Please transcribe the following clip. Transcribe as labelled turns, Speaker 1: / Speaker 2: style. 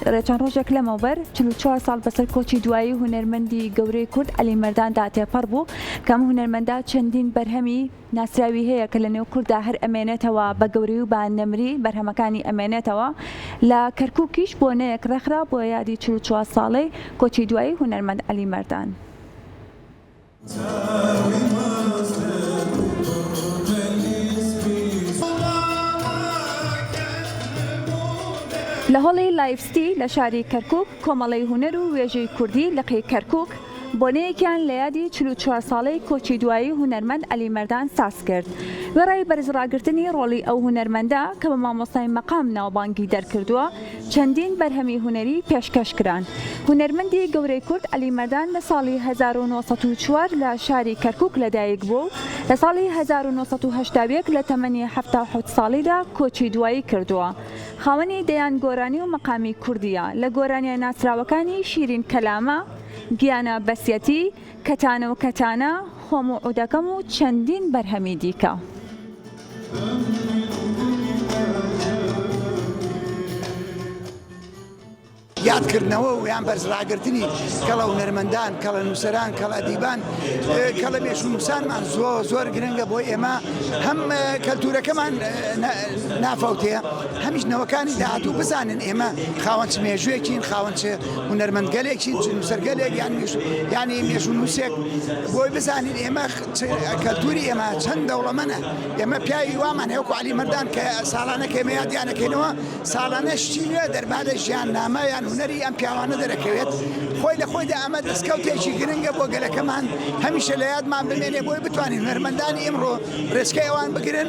Speaker 1: چەند ڕۆژێک لەمەوبەر 44 ساڵ بەسەر کۆچی دوایی هونەرمەندی گەورەی کورد عەلی مەرداندا تێپەڕ بوو کە ئەم هونەرمەندە چەندین بەرهەمی ناسراوی هەیە کە لە نێو کووردا هەر ئەمێنێتەوە بە گەورەی و بە نەمری بەرهەمەکانی ئەمێنێتەوە. لە کەرکووکیش بۆنەیەک ڕێکخرا بۆ یادی 44 ساڵەی کۆچی دوایی هونەرمەند عەلی مەردان. لە هۆڵی لایفستی لە شاری کەرکووک کۆمەڵی هونەر و وێژەی کوردی لە قەی کەرکووک بۆنەیەکیان لە یادی 44 ساڵەی کۆچی دوایی هونەرمەند عەلی مەردان ساز کرد. وێڕای بەرزڕاگرتنی ڕۆڵی ئەو هونەرمەندە کە بە مامۆستای مەقام ناوبانگی دەرکردووە چەندین بەرهەمی هونەری پێشکەش کران. هونەرمەندی گەورەی کورد عەلی مەردان لە ساڵی 1904 لە شاری کەرکووک لەدایک بوو و لە ساڵی 1970 لە تەمەنی 77 ساڵیدا کۆچی دوایی کردووە. خاوەنی دەیان گۆرانی و مەقامی کوردیە لە گۆرانیە ناسراوەکانی شیرین کەلامە، گیانە بەسیەتی، کەتانە و کەتانە، خۆم و عودەکەم و چەندین بەرهەمی دیکە.
Speaker 2: یادکردنەوە و یان بەرزڕاگرتنی کەڵە هونەرمەندان، کەڵە نووسەران، کەڵە ئەدیبان، کەڵە مێشونووسانمان زۆر گرنگە بۆ ئێمە هەم کەلتورەکەمان نافەوتەیە، هەمیش نەوەکانی داهاتوو بزانن ئێمە خاوەن چ مێژوویەکین، خاوەن چ هونەرمەندگەلێکین، چ نووسەرگەلێک یانی مێژوونووسێک بۆی بزانین ئێمە کەلتوری ئێمە چەند دەوڵەمەنە. ئێمە پیاوی وامان هەیەکو عەلی مەردان کە ساڵانە ئێمە یادیانەکەینەوە، ساڵانە شتی نوێ دەربارەی ژیاننامە یان هونەری ئەم پیاوانە دەرەکەوێت. خۆی لە خۆیدا ئەمە دەستکەوتێکی گرنگە بۆ گەلەکەمان هەمیشە لە یادمان بمێنێ بۆی بتوانین هونەرمەندانی ئێمڕۆ ڕێچکەی ئەوان بگرن